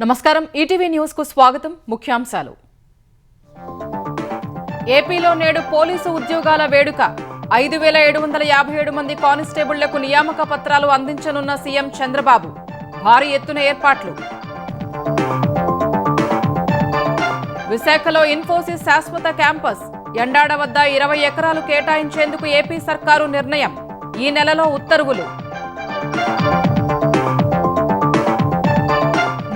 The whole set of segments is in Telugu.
నమస్కారం ఈటీవీ న్యూస్ కు స్వాగతం ముఖ్యాంశాలు ఏపీలో నేడు పోలీసు ఉద్యోగాల వేడుక 5757 మంది కానిస్టేబుళ్లకు నియామక పత్రాలు అందించనున్న సీఎం చంద్రబాబు భారీ ఎత్తున ఏర్పాట్లు విశాఖలో ఇన్ఫోసిస్ శాశ్వత క్యాంపస్ ఎండాడ వద్ద 20 ఎకరాలు కేటాయించేందుకు ఏపీ సర్కారు నిర్ణయం ఈ నెలలో ఉత్తర్వులు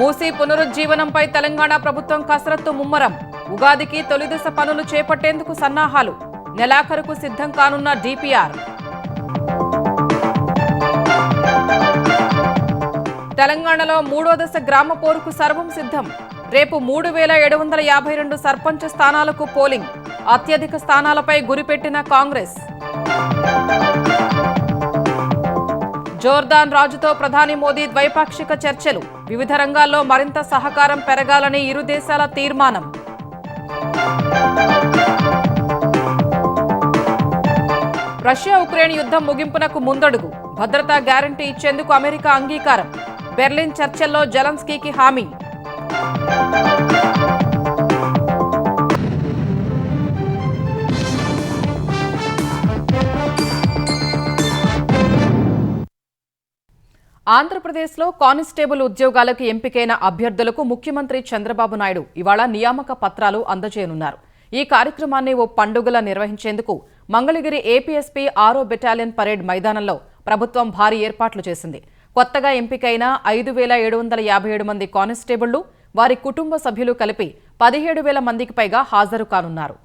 మూసీ పునరుజ్జీవనంపై తెలంగాణ ప్రభుత్వం కసరత్తు ముమ్మరం ఉగాదికి తొలిదశ పనులు చేపట్టేందుకు సన్నాహాలు నెలాఖరుకు సిద్ధం కానున్న డిపిఆర్ తెలంగాణలో మూడో దశ గ్రామ పోరుకు సర్వం సిద్ధం రేపు 3752 సర్పంచ్ స్థానాలకు పోలింగ్ అత్యధిక స్థానాలపై గురిపెట్టిన కాంగ్రెస్ జోర్దాన్ రాజుతో ప్రధాని మోదీ ద్వైపాక్షిక చర్చలు వివిధ రంగాల్లో మరింత సహకారం పెరగాలని ఇరు దేశాల తీర్మానం రష్యా ఉక్రెయిన్ యుద్ధం ముగింపునకు ముందడుగు భద్రతా గ్యారంటీ ఇచ్చేందుకు అమెరికా అంగీకారం బెర్లిన్ చర్చల్లో జెలెన్స్కీకి హామీ ఆంధ్రప్రదేశ్లో కానిస్టేబుల్ ఉద్యోగాలకు ఎంపికైన అభ్యర్థులకు ముఖ్యమంత్రి చంద్రబాబు నాయుడు ఇవాళ నియామక పత్రాలు అందజేయనున్నారు ఈ కార్యక్రమాన్ని ఓ పండుగలా నిర్వహించేందుకు మంగళగిరి ఏపీఎస్పీ 6వ బెటాలియన్ పరేడ్ మైదానంలో ప్రభుత్వం భారీ ఏర్పాట్లు చేసింది కొత్తగా ఎంపికైన 5757 మంది కానిస్టేబుళ్లు వారి కుటుంబ సభ్యులు కలిపి 17,000 మందికి పైగా హాజరు కానున్నారు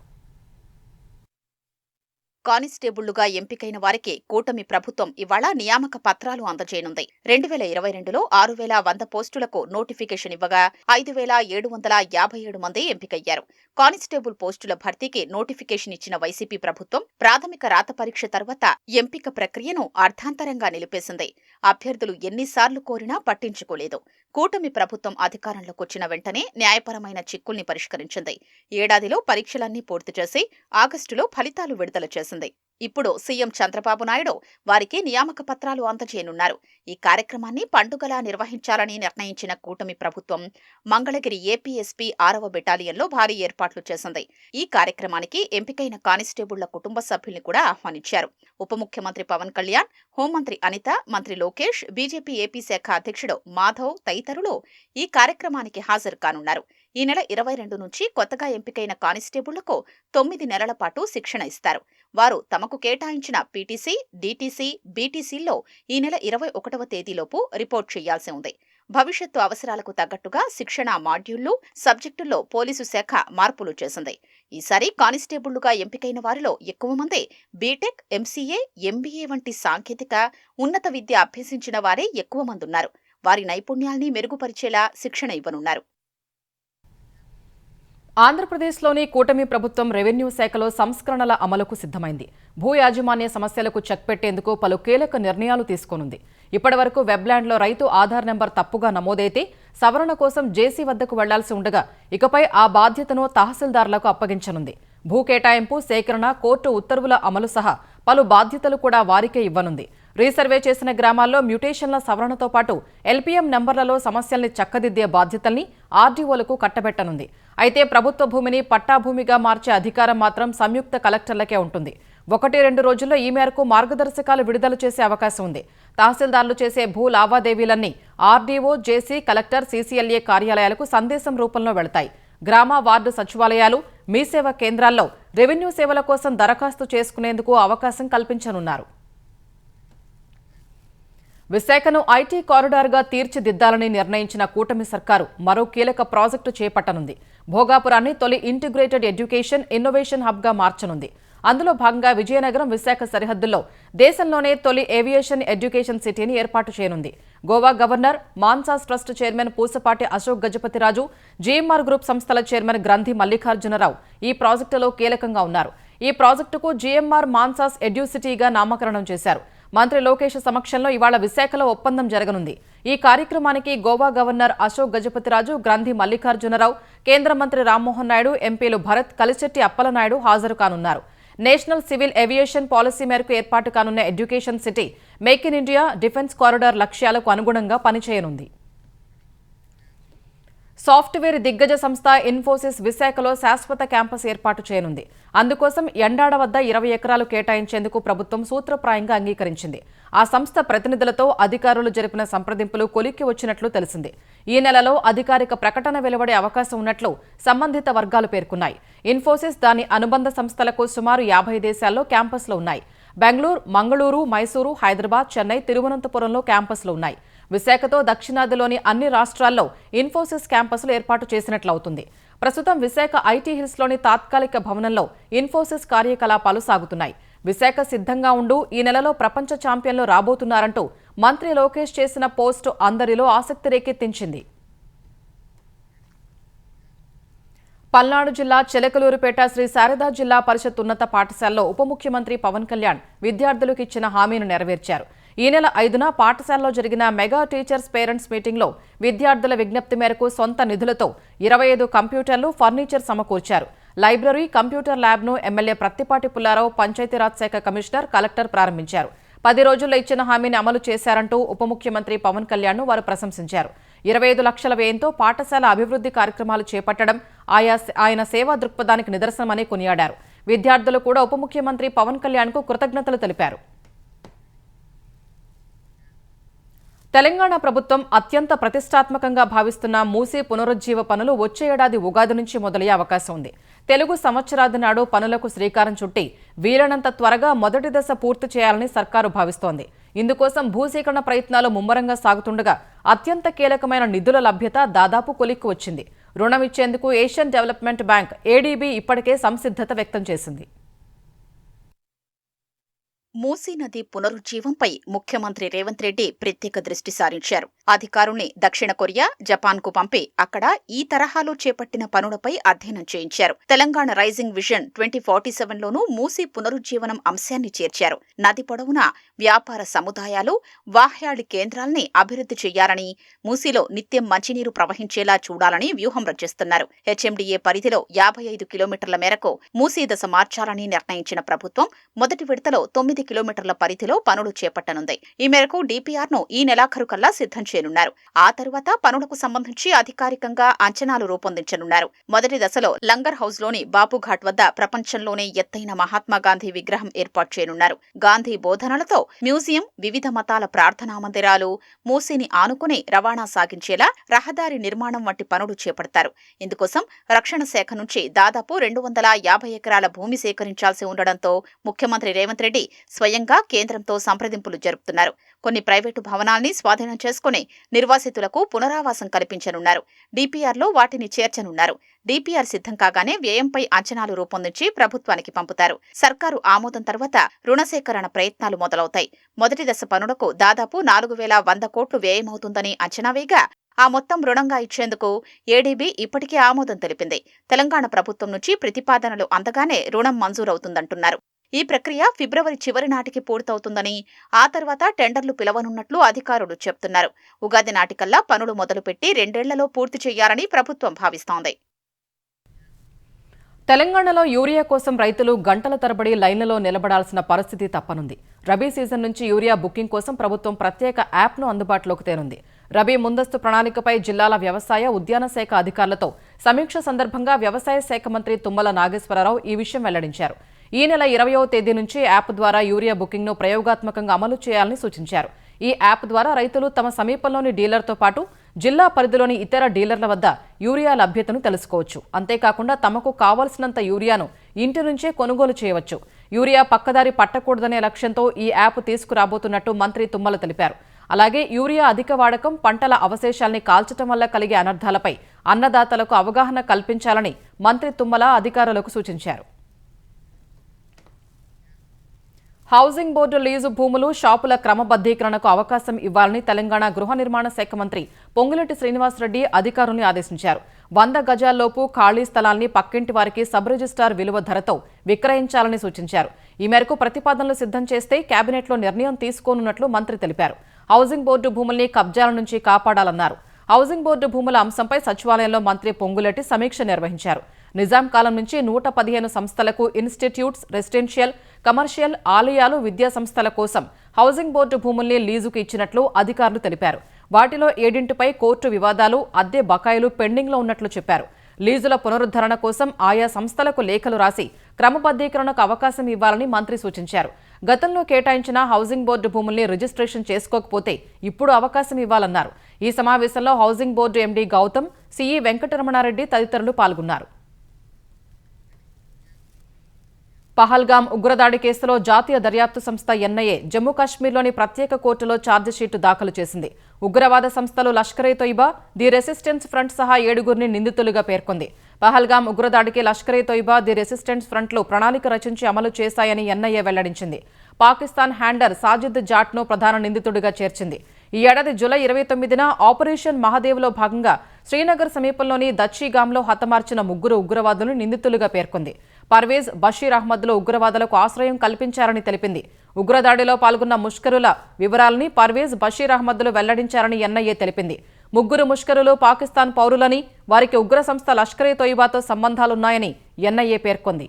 కానిస్టేబుళ్లుగా ఎంపికైన వారికి కూటమి ప్రభుత్వం ఇవాళ నియామక పత్రాలు అందజేయనుంది 2022లో 6100 పోస్టులకు నోటిఫికేషన్ ఇవ్వగా 5757 మంది ఎంపికయ్యారు కానిస్టేబుల్ పోస్టుల భర్తీకి నోటిఫికేషన్ ఇచ్చిన వైసీపీ ప్రభుత్వం ప్రాథమిక రాత పరీక్ష తర్వాత ఎంపిక ప్రక్రియను అర్ధాంతరంగా నిలిపేసింది అభ్యర్థులు ఎన్నిసార్లు కోరినా పట్టించుకోలేదు కూటమి ప్రభుత్వం అధికారంలోకొచ్చిన వెంటనే న్యాయపరమైన చిక్కుల్ని పరిష్కరించింది ఏడాదిలో పరీక్షలన్నీ పూర్తి చేసి ఆగస్టులో ఫలితాలు విడుదల చేసింది ఇప్పుడు సీఎం చంద్రబాబు నాయుడు వారికి నియామక పత్రాలు అందజేయనున్నారు ఈ కార్యక్రమాన్ని పండుగలా నిర్వహించాలని నిర్ణయించిన కూటమి ప్రభుత్వం మంగళగిరి ఏపీఎస్పీ 6వ బెటాలియన్లో భారీ ఏర్పాట్లు చేసింది ఈ కార్యక్రమానికి ఎంపికైన కానిస్టేబుళ్ల కుటుంబ సభ్యుల్ని కూడా ఆహ్వానించారు ఉప ముఖ్యమంత్రి పవన్ కళ్యాణ్ హోంమంత్రి అనిత మంత్రి లోకేష్ బీజేపీ ఏపీ శాఖ అధ్యక్షుడు మాధవ్ తదితరులు ఈ కార్యక్రమానికి హాజరు కానున్నారు ఈ నెల 22 నుంచి కొత్తగా ఎంపికైన కానిస్టేబుళ్లకు 9 నెలల పాటు శిక్షణ ఇస్తారు వారు తమకు కేటాయించిన పీటీసీ డీటీసీ బీటీసీల్లో ఈ నెల 21వ తేదీలోపు రిపోర్ట్ చేయాల్సి ఉంది భవిష్యత్తు అవసరాలకు తగ్గట్టుగా శిక్షణ మాడ్యూళ్లు సబ్జెక్టుల్లో పోలీసు శాఖ మార్పులు చేసింది ఈసారి కానిస్టేబుళ్లుగా ఎంపికైన వారిలో ఎక్కువ మంది బీటెక్ ఎంసీఏ ఎంబీఏ వంటి సాంకేతిక ఉన్నత విద్య అభ్యసించిన వారే ఎక్కువ మంది ఉన్నారు వారి నైపుణ్యాల్ని మెరుగుపరిచేలా శిక్షణ ఇవ్వనున్నారు ఆంధ్రప్రదేశ్లోని కూటమి ప్రభుత్వం రెవెన్యూ శాఖలో సంస్కరణల అమలుకు సిద్ధమైంది భూ యాజమాన్య సమస్యలకు చెక్ పెట్టేందుకు పలు కీలక నిర్ణయాలు తీసుకోనుంది ఇప్పటివరకు వెబ్లాండ్లో రైతు ఆధార్ నెంబర్ తప్పుగా నమోదైతే సవరణ కోసం జేసీ వద్దకు వెళ్లాల్సి ఉండగా ఇకపై ఆ బాధ్యతను తహసీల్దార్లకు అప్పగించనుంది భూ కేటాయింపు సేకరణ కోర్టు ఉత్తర్వుల అమలు సహా పలు బాధ్యతలు కూడా వారికే ఇవ్వనుంది రీసర్వే చేసిన గ్రామాల్లో మ్యూటేషన్ల సవరణతో పాటు ఎల్పీఎం నెంబర్లలో సమస్యల్ని చక్కదిద్దే బాధ్యతల్ని ఆర్డీఓలకు కట్టబెట్టనుంది అయితే ప్రభుత్వ భూమిని పట్టాభూమిగా మార్చే అధికారం మాత్రం సంయుక్త కలెక్టర్లకే ఉంటుంది 1-2 రోజుల్లో ఈ మేరకు మార్గదర్శకాలు విడుదల చేసే అవకాశం ఉంది తహసీల్దార్లు చేసే భూ లావాదేవీలన్నీ ఆర్డీఓ జేసీ కలెక్టర్ సీసీఎల్ఏ కార్యాలయాలకు సందేశం రూపంలో వెళతాయి గ్రామ వార్డు సచివాలయాలు మీ సేవ కేంద్రాల్లో రెవెన్యూ సేవల కోసం దరఖాస్తు చేసుకునేందుకు అవకాశం కల్పించనున్నారు విశాఖను ఐటీ కారిడార్గా తీర్చిదిద్దాలని నిర్ణయించిన కూటమి సర్కారు మరో కీలక ప్రాజెక్టు చేపట్టనుంది భోగాపురాన్ని తొలి ఇంటిగ్రేటెడ్ ఎడ్యుకేషన్ ఇన్నోవేషన్ హబ్గా మార్చనుంది అందులో భాగంగా విజయనగరం విశాఖ సరిహద్దుల్లో దేశంలోనే తొలి ఏవియేషన్ ఎడ్యుకేషన్ సిటీని ఏర్పాటు చేయనుంది Goa governor Mansas trust chairman Pusapati Ashok Gajapathiraju GMR group సంస్థల చైర్మన్ గ్రంథి మల్లికార్జునరావు ఈ ప్రాజెక్టులో కీలకంగా ఉన్నారు ఈ ప్రాజెక్టుకు జీఎంఆర్ మాన్సాస్ ఎడ్యూసిటీగా నామకరణం చేశారు మంత్రి లోకేష్ సమక్షంలో ఇవాళ విశాఖలో ఒప్పందం జరగనుంది ఈ కార్యక్రమానికి గోవా గవర్నర్ అశోక్ గజపతిరాజు గ్రంథి మల్లికార్జునరావు కేంద్ర మంత్రి రామ్మోహన్ నాయుడు ఎంపీలు భరత్ కలిశెట్టి అప్పలనాయుడు హాజరు కానున్నారు నేషనల్ సివిల్ ఏవియేషన్ పాలసీ మేరకు ఏర్పాటు కానున్న education city make in India defence corridor లక్ష్యాలకు అనుగుణంగా పనిచేయనుంది. సాఫ్ట్వేర్ దిగ్గజ సంస్థ ఇన్ఫోసిస్ విశాఖలో శాశ్వత క్యాంపస్ ఏర్పాటు చేయనుంది. అందుకోసం ఎండాడ వద్ద 20 ఎకరాలు కేటాయించేందుకు ప్రభుత్వం సూత్రప్రాయంగా అంగీకరించింది. ఆ సంస్థ ప్రతినిధులతో అధికారులు జరిపిన సంప్రదింపులు కొలిక్కి వచ్చినట్లు తెలిసింది. ఈ నెలలో అధికారిక ప్రకటన వెలువడే అవకాశం ఉన్నట్లు సంబంధిత వర్గాలు పేర్కొన్నాయి. ఇన్ఫోసిస్ దాని అనుబంధ సంస్థలకు సుమారు 50 దేశాల్లో క్యాంపస్లు ఉన్నాయి. బెంగళూరు, మంగళూరు, మైసూరు, హైదరాబాద్, చెన్నై, తిరువనంతపురంలో క్యాంపస్లు ఉన్నాయి. విశాఖతో దక్షిణాదిలోని అన్ని రాష్ట్రాల్లో ఇన్ఫోసిస్ క్యాంపస్లు ఏర్పాటు చేసినట్లవుతుంది. ప్రస్తుతం విశాఖ ఐటీ హిల్స్లోని తాత్కాలిక భవనంలో ఇన్ఫోసిస్ కార్యకలాపాలు సాగుతున్నాయి. విశాఖ సిద్ధంగా ఉండు, ఈ నెలలో ప్రపంచ ఛాంపియన్లు రాబోతున్నారంటూ మంత్రి లోకేష్ చేసిన పోస్టు అందరిలో ఆసక్తి రేకెత్తించింది. పల్నాడు జిల్లా చిలకలూరుపేట శ్రీ శారదా జిల్లా పరిషత్ ఉన్నత పాఠశాలలో ఉప ముఖ్యమంత్రి పవన్ కళ్యాణ్ విద్యార్థులకు ఇచ్చిన హామీని నెరవేర్చారు. ఈ నెల 5న పాఠశాలలో జరిగిన మెగా టీచర్స్ పేరెంట్స్ మీటింగ్లో విద్యార్థుల విజ్ఞప్తి మేరకు సొంత నిధులతో 25 కంప్యూటర్లు, ఫర్నిచర్ సమకూర్చారు. లైబ్రరీ, కంప్యూటర్ ల్యాబ్ను ఎమ్మెల్యే ప్రత్తిపాటి పుల్లారావు, పంచాయతీరాజ్ శాఖ కమిషనర్, కలెక్టర్ ప్రారంభించారు. 10 రోజుల్లో ఇచ్చిన హామీని అమలు చేశారంటూ ఉప ముఖ్యమంత్రి పవన్ కళ్యాణ్ను వారు ప్రశంసించారు. 25 లక్షల వ్యయంతో పాఠశాల అభివృద్ధి కార్యక్రమాలు చేపట్టడం ఆయన సేవా దృక్పథానికి నిదర్శనమని కొనియాడారు. విద్యార్థులు కూడా ఉప ముఖ్యమంత్రి పవన్ కళ్యాణ్కు కృతజ్ఞతలు తెలిపారు. తెలంగాణ ప్రభుత్వం అత్యంత ప్రతిష్టాత్మకంగా భావిస్తున్న మూసీ పునరుజ్జీవ పనులు వచ్చే ఏడాది ఉగాది నుంచి మొదలయ్యే అవకాశం ఉంది. తెలుగు సంవత్సరాది నాడు పనులకు శ్రీకారం చుట్టి వీలైనంత త్వరగా మొదటి దశ పూర్తి చేయాలని సర్కారు భావిస్తోంది. ఇందుకోసం భూసేకరణ ప్రయత్నాలు ముమ్మరంగా సాగుతుండగా అత్యంత కీలకమైన నిధుల లభ్యత దాదాపు కొలిక్కి వచ్చింది. రుణం ఇచ్చేందుకు ఏషియన్ డెవలప్మెంట్ బ్యాంక్ ఏడీబీ ఇప్పటికే సంసిద్ధత వ్యక్తం చేసింది. మూసీ నది పునరుజ్జీవంపై ముఖ్యమంత్రి రేవంత్ రెడ్డి ప్రత్యేక దృష్టి సారించారు. అధికారుల్ని దక్షిణ కొరియా, జపాన్కు పంపి అక్కడ ఈ తరహాలో చేపట్టిన పనులపై అధ్యయనం చేయించారు. తెలంగాణ రైజింగ్ విజన్ 2047లోనూ మూసీ పునరుజ్జీవనం అంశాన్ని చేర్చారు. నది పొడవునా వ్యాపార సముదాయాలు, వాహ్యాళి కేంద్రాల్ని అభివృద్ధి చేయాలని, మూసీలో నిత్యం మంచినీరు ప్రవహించేలా చూడాలని వ్యూహం రచిస్తున్నారు. హెచ్ఎండిఏ పరిధిలో 55 కిలోమీటర్ల మేరకు మూసీ దశ మార్చాలని నిర్ణయించిన ప్రభుత్వం మొదటి విడతలో 9 కిలోమీటర్ల పరిధిలో పనులు చేపట్టనుంది. ఈ మేరకు డీపీఆర్ను ఈ నెలాఖరు కల్లా సిద్ధం చేయనున్నారు. ఆ తరువాత పనులకు సంబంధించి అధికారికంగా అంచనాలు రూపొందించనున్నారు. మొదటి దశలో లంగర్ హౌస్లోని బాపుఘాట్ వద్ద ప్రపంచంలోనే ఎత్తైన మహాత్మాగాంధీ విగ్రహం ఏర్పాటు చేయనున్నారు. గాంధీ బోధనలతో మ్యూజియం, వివిధ మతాల ప్రార్థనా మందిరాలు, మూసీని ఆనుకుని రవాణా సాగించేలా రహదారి నిర్మాణం వంటి పనులు చేపడతారు. ఇందుకోసం రక్షణ శాఖ నుంచి దాదాపు 250 ఎకరాల భూమి సేకరించాల్సి ఉండడంతో ముఖ్యమంత్రి రేవంత్ రెడ్డి స్వయంగా కేంద్రంతో సంప్రదింపులు జరుపుతున్నారు. కొన్ని ప్రైవేటు భవనాల్ని స్వాధీనం చేసుకుని నిర్వాసితులకు పునరావాసం కల్పించనున్నారు. డీపీఆర్లో వాటిని చేర్చనున్నారు. డీపీఆర్ సిద్ధం కాగానే వ్యయంపై అంచనాలు రూపొందించి ప్రభుత్వానికి పంపుతారు. సర్కారు ఆమోదం తర్వాత రుణ సేకరణ ప్రయత్నాలు మొదలవుతాయి. మొదటి దశ పనులకు దాదాపు 4100 కోట్లు వ్యయమవుతుందని అంచనా వేయగా ఆ మొత్తం రుణంగా ఇచ్చేందుకు ఏడీబీ ఇప్పటికే ఆమోదం తెలిపింది. తెలంగాణ ప్రభుత్వం నుంచి ప్రతిపాదనలు అందగానే రుణం మంజూరవుతుందంటున్నారు. ఈ ప్రక్రియ ఫిబ్రవరి చివరి నాటికి పూర్తవుతుందని, ఆ తర్వాత టెండర్లు పిలవనున్నట్లు అధికారులు చెప్తున్నారు. ఉగాది నాటికల్లా పనులు మొదలుపెట్టి 2 ఏళ్లలో పూర్తి చేయాలని ప్రభుత్వం భావిస్తోంది. తెలంగాణలో యూరియా కోసం రైతులు గంటల తరబడి లైన్లలో నిలబడాల్సిన పరిస్థితి తప్పనుంది. రబీ సీజన్ నుంచి యూరియా బుకింగ్ కోసం ప్రభుత్వం ప్రత్యేక యాప్ను అందుబాటులోకి తేనుంది. రబీ ముందస్తు ప్రణాళికపై జిల్లాల వ్యవసాయ, ఉద్యాన శాఖ అధికారులతో సమీక్ష సందర్భంగా వ్యవసాయ శాఖ మంత్రి తుమ్మల నాగేశ్వరరావు ఈ విషయం వెల్లడించారు. ఈ నెల 20వ తేదీ నుంచి యాప్ ద్వారా యూరియా బుకింగ్ను ప్రయోగాత్మకంగా అమలు చేయాలని సూచించారు. ఈ యాప్ ద్వారా రైతులు తమ సమీపంలోని డీలర్తో పాటు జిల్లా పరిధిలోని ఇతర డీలర్ల వద్ద యూరియా లభ్యతను తెలుసుకోవచ్చు. అంతేకాకుండా తమకు కావలసినంత యూరియాను ఇంటి నుంచే కొనుగోలు చేయవచ్చు. యూరియా పక్కదారి పట్టకూడదనే లక్ష్యంతో ఈ యాప్ తీసుకురాబోతున్నట్టు మంత్రి తుమ్మల తెలిపారు. అలాగే యూరియా అధిక వాడకం, పంటల అవశేషాల్ని కాల్చడం వల్ల కలిగే అనర్థాలపై అన్నదాతలకు అవగాహన కల్పించాలని మంత్రి తుమ్మల అధికారులకు సూచించారు. హౌసింగ్ బోర్డు లీజు భూములు, షాపుల క్రమబద్దీకరణకు అవకాశం ఇవ్వాలని తెలంగాణ గృహ నిర్మాణ శాఖ మంత్రి పొంగులేటి శ్రీనివాసరెడ్డి అధికారులను ఆదేశించారు. 100 గజాల్లోపు ఖాళీ స్థలాల్ని పక్కింటి వారికి సబ్ రిజిస్ట్రార్ విలువ ధరతో విక్రయించాలని సూచించారు. ఈ మేరకు ప్రతిపాదనలు సిద్ధం చేస్తే కేబినెట్లో నిర్ణయం తీసుకోనున్నట్లు మంత్రి తెలిపారు. హౌసింగ్ బోర్డు భూముల్ని కబ్జాల నుంచి కాపాడాలన్నారు. హౌసింగ్ బోర్డు భూముల అంశంపై సచివాలయంలో మంత్రి పొంగులేటి సమీక్ష నిర్వహించారు. నిజాం కాలం నుంచి 115 సంస్థలకు ఇన్స్టిట్యూట్స్, రెసిడెన్షియల్, కమర్షియల్, ఆలయాలు, విద్యా సంస్థల కోసం హౌసింగ్ బోర్డు భూముల్ని లీజుకు ఇచ్చినట్లు అధికారులు తెలిపారు. వాటిలో 7పై కోర్టు వివాదాలు, అద్దె బకాయిలు పెండింగ్లో ఉన్నట్లు చెప్పారు. లీజుల పునరుద్ధరణ కోసం ఆయా సంస్థలకు లేఖలు రాసి క్రమబద్ధీకరణకు అవకాశం ఇవ్వాలని మంత్రి సూచించారు. గతంలో కేటాయించిన హౌసింగ్ బోర్డు భూముల్ని రిజిస్ట్రేషన్ చేసుకోకపోతే ఇప్పుడు అవకాశం ఇవ్వాలన్నారు. ఈ సమావేశంలో housing board MD Gautam, CE Venkataramana Reddy తదితరులు పాల్గొన్నారు. పహల్గాం ఉగ్రదాడి కేసులో జాతీయ దర్యాప్తు సంస్థ ఎన్ఐఏ జమ్మూ కాశ్మీర్లోని ప్రత్యేక కోర్టులో ఛార్జిషీటు దాఖలు చేసింది. ఉగ్రవాద సంస్థలు లష్కర్-ఏ-తొయిబా, ది రెసిస్టెన్స్ ఫ్రంట్ సహా 7గురిని నిందితులుగా పేర్కొంది. పహల్గాం ఉగ్రదాడికి లష్కర్-ఏ-తొయిబా, ది రెసిస్టెన్స్ ఫ్రంట్లు ప్రణాళిక రచించి అమలు చేశాయని ఎన్ఐఏ వెల్లడించింది. పాకిస్తాన్ హ్యాండర్ సాజిద్ జాట్ను ప్రధాన నిందితుడిగా చేర్చింది. ఈ ఏడాది జూలై 29న ఆపరేషన్ మహాదేవ్లో భాగంగా శ్రీనగర్ సమీపంలోని దచ్చీగాంలో హతమార్చిన 3 ఉగ్రవాదులను నిందితులుగా పేర్కొంది. పర్వేజ్, బషీర్ అహ్మద్లు ఉగ్రవాదులకు ఆశ్రయం కల్పించారని తెలిపింది. ఉగ్రదాడిలో పాల్గొన్న ముష్కరుల వివరాలని పర్వేజ్, బషీర్ అహ్మద్లు వెల్లడించారని ఎన్ఐఏ తెలిపింది. 3 ముష్కరులు పాకిస్తాన్ పౌరులని, వారికి ఉగ్ర సంస్థ లష్కర్-ఏ-తొయిబాతో సంబంధాలున్నాయని ఎన్ఐఏ పేర్కొంది.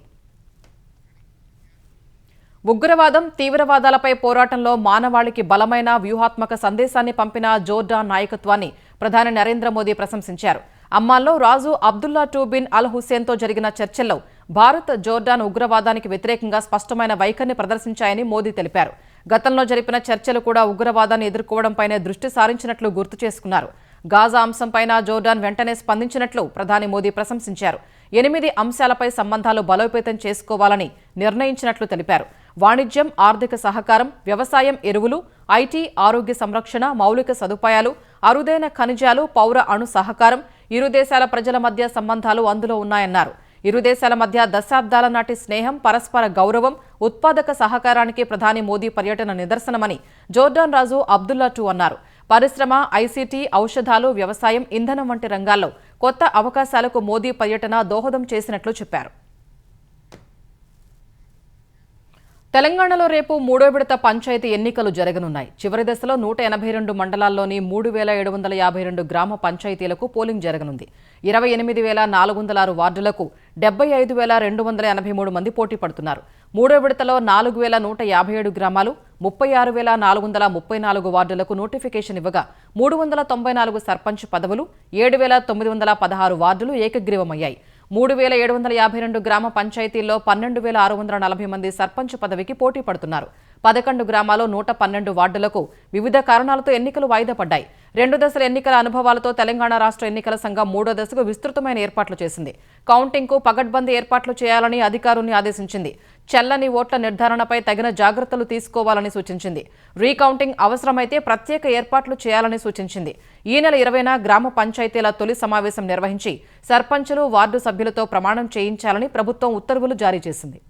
ఉగ్రవాదం, తీవ్రవాదాలపై పోరాటంలో మానవాళికి బలమైన వ్యూహాత్మక సందేశాన్ని పంపిన జోర్డాన్ నాయకత్వాన్ని ప్రధాని నరేంద్ర మోదీ ప్రశంసించారు. అమ్మాన్లో రాజు అబ్దుల్లా II బిన్ అల్ హుస్సేన్తో జరిగిన చర్చల్లో భారత్, జోర్డాన్ ఉగ్రవాదానికి వ్యతిరేకంగా స్పష్టమైన వైఖరిని ప్రదర్శించాయని మోదీ తెలిపారు. గతంలో జరిపిన చర్చలు కూడా ఉగ్రవాదాన్ని ఎదుర్కోవడంపైనే దృష్టి సారించినట్లు గుర్తు చేసుకున్నారు. గాజా అంశంపైన జోర్డాన్ వెంటనే స్పందించినట్లు ప్రధాని మోదీ ప్రశంసించారు. 8 అంశాలపై సంబంధాలు బలోపేతం చేసుకోవాలని నిర్ణయించినట్లు తెలిపారు. వాణిజ్యం, ఆర్థిక సహకారం, వ్యవసాయం, ఎరువులు, ఐటీ, ఆరోగ్య సంరక్షణ, మౌలిక సదుపాయాలు, అరుదైన ఖనిజాలు, పౌర అణు సహకారం, ఇరు దేశాల ప్రజల మధ్య సంబంధాలు అందులో ఉన్నాయన్నారు. ఇరు దేశాల మధ్య దశాబ్దాల నాటి స్నేహం, పరస్పర గౌరవం, ఉత్పాదక సహకారానికి ప్రధాని మోదీ పర్యటన నిదర్శనమని జోర్డాన్ రాజు అబ్దుల్లా II అన్నారు. పరిశ్రమ, ఐసీటీ, ఔషధాలు, వ్యవసాయం, ఇంధనం వంటి రంగాల్లో కొత్త అవకాశాలకు మోదీ పర్యటన దోహదం చేసినట్లు చెప్పారు. తెలంగాణలో రేపు 3వ విడత పంచాయతీ ఎన్నికలు జరగనున్నాయి. చివరి దశలో 182 మండలాల్లోని 3752 గ్రామ పంచాయతీలకు పోలింగ్ జరగనుంది. 28,406 వార్డులకు 75,283 మంది పోటీ పడుతున్నారు. 3వ విడతలో 4,157 గ్రామాలు, 36,434 వార్డులకు నోటిఫికేషన్ ఇవ్వగా 394 సర్పంచ్ పదవులు, 7,916 వార్డులు ఏకగ్రీవమయ్యాయి. 3,752 గ్రామ పంచాయతీల్లో 12,640 మంది సర్పంచ్ పదవికి పోటీ పడుతున్నారు. 11 గ్రామాల్లో 112 వార్డులకు వివిధ కారణాలతో ఎన్నికలు వాయిదా పడ్డాయి. 2 దశల ఎన్నికల అనుభవాలతో తెలంగాణ రాష్ట్ర ఎన్నికల సంఘం 3వ దశకు విస్తృతమైన ఏర్పాట్లు చేసింది. కౌంటింగ్కు పగడ్బందీ ఏర్పాట్లు చేయాలని అధికారుల్ని ఆదేశించింది. చెల్లని ఓట్ల నిర్ధారణపై తగిన జాగ్రత్తలు తీసుకోవాలని సూచించింది. రీకౌంటింగ్ అవసరమైతే ప్రత్యేక ఏర్పాట్లు చేయాలని సూచించింది. ఈ నెల 20న గ్రామ పంచాయతీల తొలి సమావేశం నిర్వహించి సర్పంచులు, వార్డు సభ్యులతో ప్రమాణం చేయించాలని ప్రభుత్వం ఉత్తర్వులు జారీ చేసింది.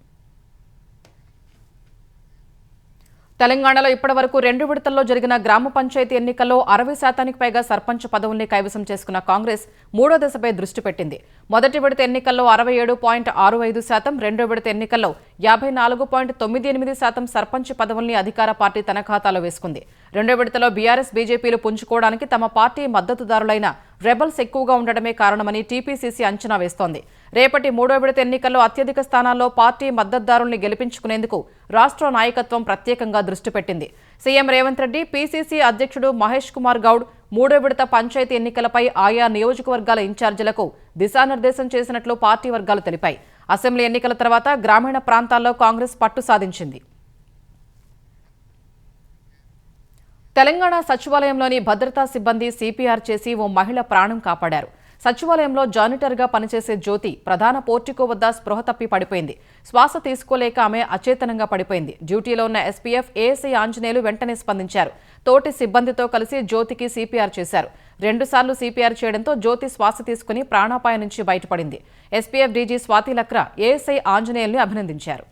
తెలంగాణలో ఇప్పటివరకు 2 విడతల్లో జరిగిన గ్రామ పంచాయతీ ఎన్నికల్లో 60% పైగా సర్పంచ్ పదవుల్ని కైవసం చేసుకున్న కాంగ్రెస్ 3వ దశపై దృష్టి పెట్టింది. మొదటి విడత ఎన్నికల్లో 67.65%, 2వ విడత ఎన్నికల్లో 54.98% సర్పంచ్ పదవుల్ని అధికార పార్టీ తన ఖాతాలో వేసుకుంది. 2వ విడతలో బీఆర్ఎస్, బీజేపీలు పుంజుకోవడానికి తమ పార్టీ మద్దతుదారులైన రెబల్స్ ఎక్కువగా ఉండడమే కారణమని టీపీసీసీ అంచనా వేస్తోంది. రేపటి 3వ విడత ఎన్నికల్లో అత్యధిక స్థానాల్లో పార్టీ మద్దతుదారుల్ని గెలిపించుకునేందుకు రాష్ట్ర నాయకత్వం ప్రత్యేకంగా దృష్టి పెట్టింది. సీఎం రేవంత్ రెడ్డి, పీసీసీ అధ్యక్షుడు మహేష్ కుమార్ గౌడ్ 3వ విడత పంచాయతీ ఎన్నికలపై ఆయా నియోజకవర్గాల ఇన్ఛార్జీలకు దిశానిర్దేశం చేసినట్లు పార్టీ వర్గాలు తెలిపాయి. అసెంబ్లీ ఎన్నికల తర్వాత గ్రామీణ ప్రాంతాల్లో కాంగ్రెస్ పట్టు సాధించింది. తెలంగాణ సచివాలయంలోని భద్రతా సిబ్బంది సీపీఆర్ చేసి ఓ మహిళ ప్రాణం కాపాడారు. సచివాలయంలో జానిటర్గా పనిచేసే జ్యోతి ప్రధాన పోర్టికో వద్ద స్పృహ తప్పి పడిపోయింది. శ్వాస తీసుకోలేక ఆమె అచేతనంగా పడిపోయింది. డ్యూటీలో ఉన్న ఎస్పీఎఫ్, ఏఎస్ఐ ఆంజనేయులు వెంటనే స్పందించారు. తోటి సిబ్బందితో కలిసి జ్యోతికి సీపీఆర్ చేశారు. 2 సార్లు సీపీఆర్ చేయడంతో జ్యోతి శ్వాస తీసుకుని ప్రాణాపాయం నుంచి బయటపడింది. SPF DG Swathi Lakra ASI ఆంజనేయుల్ని అభినందించారు.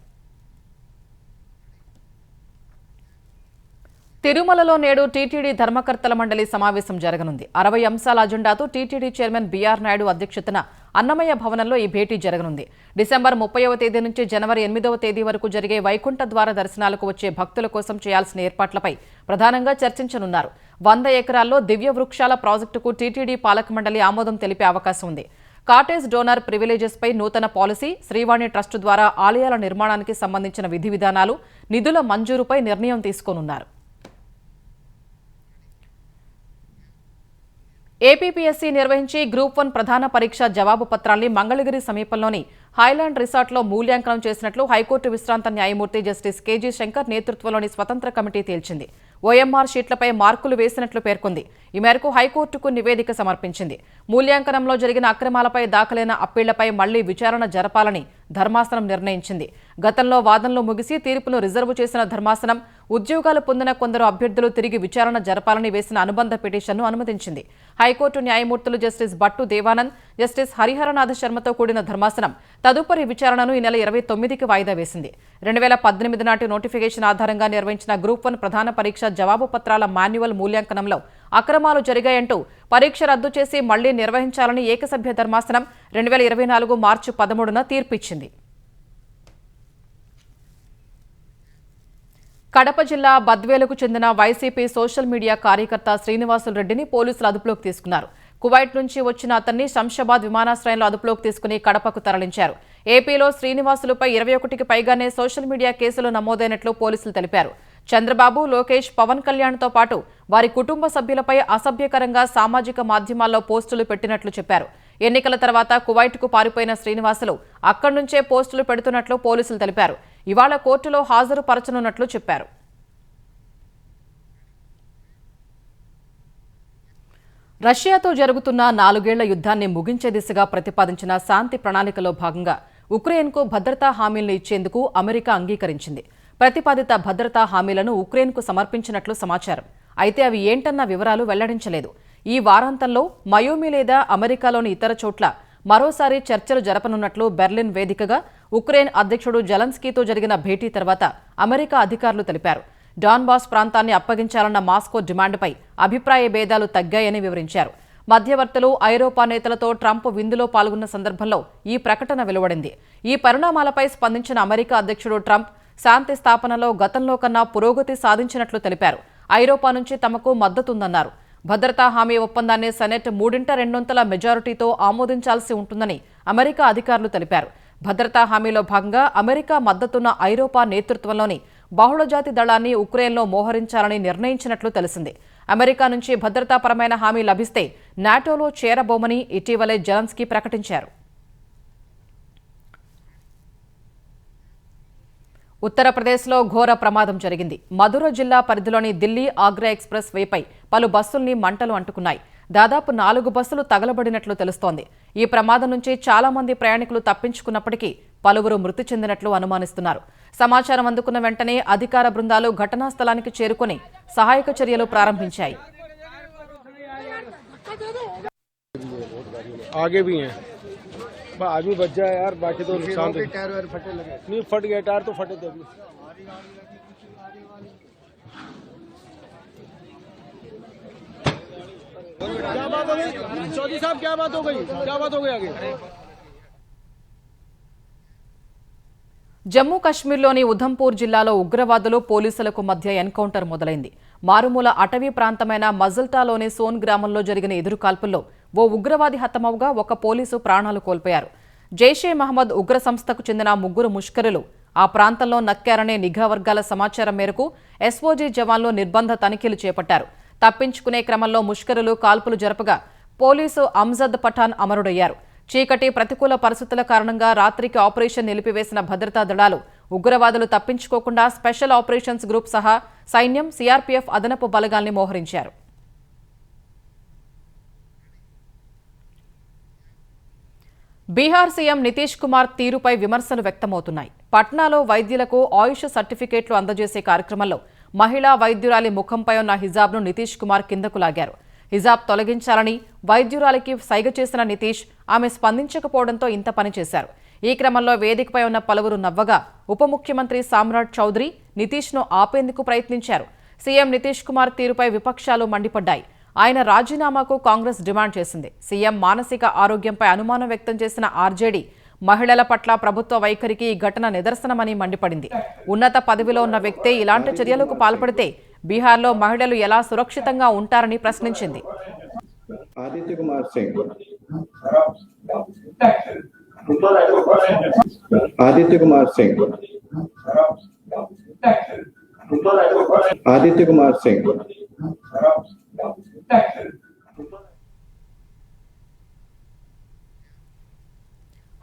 తిరుమలలో నేడు టీటీడీ ధర్మకర్తల మండలి సమావేశం జరగనుంది. 60 అంశాల అజెండాతో టీటీడీ చైర్మన్ బీఆర్ నాయుడు అధ్యక్షతన అన్నమయ్య భవనంలో ఈ భేటీ జరగనుంది. డిసెంబర్ 30వ తేదీ నుంచి జనవరి 8వ తేదీ వరకు జరిగే వైకుంఠ ద్వార దర్శనాలకు వచ్చే భక్తుల కోసం చేయాల్సిన ఏర్పాట్లపై ప్రధానంగా చర్చించనున్నారు. 100 ఎకరాల్లో దివ్య వృక్షాల ప్రాజెక్టుకు టీటీడీ పాలక మండలి ఆమోదం తెలిపే అవకాశం ఉంది. కాటేజ్ డోనర్ ప్రివిలేజెస్పై నూతన పాలసీ, శ్రీవాణి ట్రస్టు ద్వారా ఆలయాల నిర్మాణానికి సంబంధించిన విధి విధానాలు, నిధుల మంజూరుపై నిర్ణయం తీసుకోనున్నారు. ఏపీపీఎస్సీ నిర్వహించి గ్రూప్ 1 ప్రధాన పరీక్ష జవాబు పత్రాల్ని మంగళగిరి సమీపంలోని హైలాండ్ రిసార్ట్లో మూల్యాంకనం చేసినట్లు హైకోర్టు విశ్రాంత న్యాయమూర్తి జస్టిస్ కేజీ శంకర్ నేతృత్వంలోని స్వతంత్ర కమిటీ తేల్చింది. ఓఎంఆర్ షీట్లపై మార్కులు వేసినట్లు పేర్కొంది. ఈ మేరకు హైకోర్టుకు నివేదిక సమర్పించింది. మూల్యాంకనంలో జరిగిన అక్రమాలపై దాఖలైన అప్పీళ్లపై మళ్లీ విచారణ జరపాలని ధర్మాసనం నిర్ణయించింది. గతంలో వాదనలు ముగిసి తీర్పును రిజర్వు చేసిన ధర్మాసనం ఉద్యోగాలు పొందిన కొందరు అభ్యర్థులు తిరిగి విచారణ జరపాలని వేసిన అనుబంధ పిటిషన్ను అనుమతించింది. హైకోర్టు న్యాయమూర్తులు జస్టిస్ భట్టు దేవానంద్, జస్టిస్ హరిహరనాథ శర్మతో కూడిన ధర్మాసనం తదుపరి విచారణను ఈ నెల 29కి వాయిదా వేసింది. 2018 నాటి నోటిఫికేషన్ ఆధారంగా నిర్వహించిన గ్రూప్ 1 ప్రధాన పరీక్ష జవాబు పత్రాల మాన్యువల్ మూల్యాంకనంలో అక్రమాలు జరిగాయంటూ పరీక్ష రద్దు చేసి మళ్లీ నిర్వహించాలని ఏకసభ్య ధర్మాసనం 2024 మార్చి 13న తీర్పిచ్చింది. కడప జిల్లా బద్వేలుకు చెందిన వైసీపీ సోషల్ మీడియా కార్యకర్త శ్రీనివాసులు రెడ్డిని పోలీసులు అదుపులోకి తీసుకున్నారు. కువైట్ నుంచి వచ్చిన అతన్ని శంషాబాద్ విమానాశ్రయంలో అదుపులోకి తీసుకుని కడపకు తరలించారు. ఏపీలో శ్రీనివాసులపై 21కి పైగానే సోషల్ మీడియా కేసులు నమోదైనట్లు పోలీసులు తెలిపారు. చంద్రబాబు, లోకేష్, పవన్ కళ్యాణ్తో పాటు వారి కుటుంబ సభ్యులపై అసభ్యకరంగా సామాజిక మాధ్యమాల్లో పోస్టులు పెట్టినట్లు చెప్పారు. ఎన్నికల తర్వాత కువైట్కు పారిపోయిన శ్రీనివాసులు అక్కడి నుంచే పోస్టులు పెడుతున్నట్లు పోలీసులు తెలిపారు. ఇవాళ కోర్టులో హాజరుపరచనున్నట్లు చెప్పారు. రష్యాతో జరుగుతున్న 4 ఏళ్ల యుద్ధాన్ని ముగించే దిశగా ప్రతిపాదించిన శాంతి ప్రణాళికలో భాగంగా ఉక్రెయిన్కు భద్రతా హామీలను ఇచ్చేందుకు అమెరికా అంగీకరించింది. ప్రతిపాదిత భద్రతా హామీలను ఉక్రెయిన్కు సమర్పించినట్లు సమాచారం. అయితే అవి ఏంటన్న వివరాలు వెల్లడించలేదు. ఈ వారాంతంలో మయోమి లేదా అమెరికాలోని ఇతర చోట్ల మరోసారి చర్చలు జరపనున్నట్లు బెర్లిన్ వేదికగా ఉక్రెయిన్ అధ్యక్షుడు జెలెన్స్కీతో జరిగిన భేటీ తర్వాత అమెరికా అధికారులు తెలిపారు. డాన్బాస్ ప్రాంతాన్ని అప్పగించాలన్న మాస్కో డిమాండ్పై అభిప్రాయ భేదాలు తగ్గాయని వివరించారు. మధ్యవర్తులు, ఐరోపా నేతలతో ట్రంప్ విందులో పాల్గొన్న సందర్భంలో ఈ ప్రకటన వెలువడింది. ఈ పరిణామాలపై స్పందించిన అమెరికా అధ్యక్షుడు ట్రంప్ శాంతి స్థాపనలో గతంలో కన్నా పురోగతి సాధించినట్లు తెలిపారు. ఐరోపా నుంచి తమకు మద్దతుందన్నారు. భద్రతా హామీ ఒప్పందాన్ని సెనెట్ 3/2 మెజారిటీతో ఆమోదించాల్సి ఉంటుందని అమెరికా అధికారులు తెలిపారు. భద్రతా హామీలో భాగంగా అమెరికా మద్దతున్న ఐరోపా నేతృత్వంలోని బహుళజాతి దళాన్ని ఉక్రెయిన్లో మోహరించాలని నిర్ణయించినట్లు తెలిసింది. అమెరికా నుంచి భద్రతాపరమైన హామీ లభిస్తే నాటోలో చేరబోమని ఇటీవలే జెలెన్స్కీ ప్రకటించారు. ఉత్తరప్రదేశ్లో ఘోర ప్రమాదం జరిగింది. మధుర జిల్లా పరిధిలోని ఢిల్లీ ఆగ్రా ఎక్స్ప్రెస్ వేపై పలు బస్సుల్ని మంటలు అంటుకున్నాయి. దాదాపు 4 బస్సులు తగలబడినట్లు తెలుస్తోంది. ఈ ప్రమాదం నుంచి చాలా మంది ప్రయాణికులు తప్పించుకున్నప్పటికీ పలువురు మృతి చెందినట్లు అనుమానిస్తున్నారు. సమాచారం అందుకున్న వెంటనే అధికార బృందాలు ఘటనా స్థలానికి చేరుకుని సహాయక చర్యలు ప్రారంభించాయి. आदमी बच जाए यार, बाकी तो नुकसान तो नहीं, फट गया टायर तो फटे थे अभी। क्या बात हो गई चौधरी साहब, क्या बात हो गई, क्या बात हो गई आगे? జమ్మూ కశ్మీర్లోని ఉధంపూర్ జిల్లాలో ఉగ్రవాదులు పోలీసులకు మధ్య ఎన్కౌంటర్ మొదలైంది. మారుమూల అటవీ ప్రాంతమైన మజల్టాలోని సోన్ గ్రామంలో జరిగిన ఎదురుకాల్పుల్లో ఓ ఉగ్రవాది హతమవుగా ఒక పోలీసు ప్రాణాలు కోల్పోయారు. జైషే మహమ్మద్ ఉగ్ర సంస్థకు చెందిన 3 ముష్కరులు ఆ ప్రాంతంలో నక్కారనే నిఘా వర్గాల సమాచారం మేరకు ఎస్ఓజీ జవాన్లు నిర్బంధ తనిఖీలు చేపట్టారు. తప్పించుకునే క్రమంలో ముష్కరులు కాల్పులు జరపగా పోలీసు అమ్జద్ పఠాన్ అమరుడయ్యారు. చీకటి, ప్రతికూల పరిస్థితుల కారణంగా రాత్రికి ఆపరేషన్ నిలిపివేసిన భద్రతా దళాలు ఉగ్రవాదులు తప్పించుకోకుండా స్పెషల్ ఆపరేషన్స్ గ్రూప్ సహా సైన్యం, సిఆర్పీఎఫ్ అదనపు బలగాల్ని మోహరించారు. బీహార్ సీఎం నితీష్ కుమార్ తీరుపై విమర్శలు వ్యక్తమవుతున్నాయి. పట్నాలో వైద్యులకు ఆయుష్ సర్టిఫికేట్లు అందజేసే కార్యక్రమంలో మహిళా వైద్యురాలి ముఖంపై ఉన్న హిజాబ్ను నితీష్ కుమార్ కిందకు లాగారు. హిజాబ్ తొలగించాలని వైద్యురాలికి సైగ చేసిన నితీష్ ఆమె స్పందించకపోవడంతో ఇంత పని చేశారు. ఈ క్రమంలో వేదికపై ఉన్న పలువురు నవ్వగా ఉప ముఖ్యమంత్రి సామ్రాట్ చౌదరి నితీష్ను ఆపేందుకు ప్రయత్నించారు. సీఎం నితీష్ కుమార్ తీరుపై విపక్షాలు మండిపడ్డాయి. ఆయన రాజీనామాకు కాంగ్రెస్ డిమాండ్ చేసింది. సీఎం మానసిక ఆరోగ్యంపై అనుమానం వ్యక్తం చేసిన ఆర్జేడీ మహిళల పట్ల ప్రభుత్వ వైఖరికి ఈ ఘటన నిదర్శనమని మండిపడింది. ఉన్నత పదవిలో ఉన్న వ్యక్తే ఇలాంటి చర్యలకు పాల్పడితే బీహార్లో మహిళలు ఎలా సురక్షితంగా ఉంటారని ప్రశ్నించింది. आदित्य कुमार सिंह आदित्य कुमार सिंह आदित्य कुमार सिंह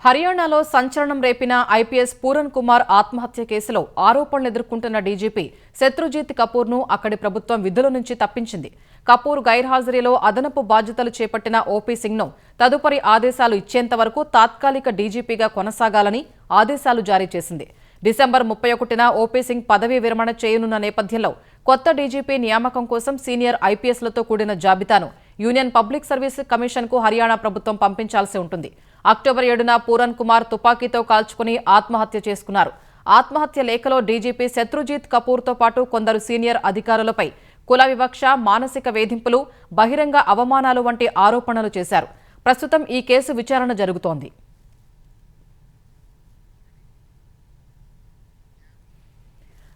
హర్యానాలో సంచలనం రేపిన ఐపీఎస్ పూరన్ కుమార్ ఆత్మహత్య కేసులో ఆరోపణలు ఎదుర్కొంటున్న డీజీపీ శత్రుజిత్ కపూర్ను అక్కడి ప్రభుత్వం విధుల నుంచి తప్పించింది. కపూర్ గైర్హాజరీలో అదనపు బాధ్యతలు చేపట్టిన ఓపీ సింగ్ను తదుపరి ఆదేశాలు ఇచ్చేంత వరకు తాత్కాలిక డీజీపీగా కొనసాగాలని ఆదేశాలు జారీ చేసింది. డిసెంబర్ 31న ఓపీ సింగ్ పదవీ విరమణ చేయనున్న నేపథ్యంలో కొత్త డీజీపీ నియామకం కోసం సీనియర్ ఐపీఎస్లతో కూడిన జాబితాను యూనియన్ పబ్లిక్ సర్వీస్ కమిషన్కు హర్యానా ప్రభుత్వం పంపించాల్సి ఉంటుంది. అక్టోబర్ 7న పూరన్ కుమార్ తుపాకీతో కాల్చుకుని ఆత్మహత్య చేసుకున్నారు. ఆత్మహత్య లేఖలో డీజీపీ శత్రుజిత్ కపూర్తో పాటు కొందరు సీనియర్ అధికారులపై కుల వివక్ష, మానసిక వేధింపులు, బహిరంగ అవమానాలు వంటి ఆరోపణలు చేశారు. ప్రస్తుతం ఈ కేసు విచారణ జరుగుతోంది.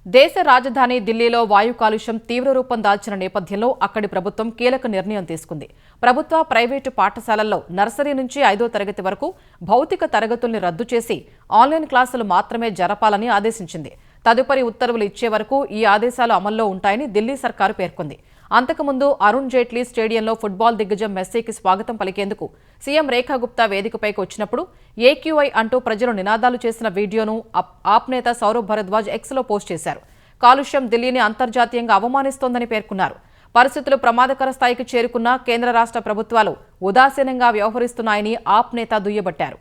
దేశ రాజధాని ఢిల్లీలో వాయు కాలుష్యం తీవ్ర రూపం దాల్చిన నేపథ్యంలో అక్కడి ప్రభుత్వం కీలక నిర్ణయం తీసుకుంది. ప్రభుత్వ, ప్రైవేటు పాఠశాలల్లో నర్సరీ నుంచి 5వ తరగతి వరకు భౌతిక తరగతుల్ని రద్దు చేసి ఆన్లైన్ క్లాసులు మాత్రమే జరపాలని ఆదేశించింది. తదుపరి ఉత్తర్వులు ఇచ్చే వరకు ఈ ఆదేశాలు అమల్లో ఉంటాయని ఢిల్లీ సర్కారు పేర్కొంది. అంతకుముందు అరుణ్ జైట్లీ స్టేడియంలో ఫుట్బాల్ దిగ్గజం మెస్సీకి స్వాగతం పలికేందుకు సీఎం రేఖా గుప్తా వేదికపైకి వచ్చినప్పుడు ఏక్యూఐ అంటూ ప్రజలు నినాదాలు చేసిన వీడియోను ఆప్ నేత సౌరభ్ భరద్వాజ్ ఎక్స్లో పోస్ట్ చేశారు. కాలుష్యం ఢిల్లీని అంతర్జాతీయంగా అవమానిస్తోందని పేర్కొన్నారు. పరిస్థితులు ప్రమాదకర స్థాయికి చేరుకున్నా కేంద్ర రాష్ట్ర ప్రభుత్వాలు ఉదాసీనంగా వ్యవహరిస్తున్నాయని ఆప్ నేత దుయ్యబట్టారు.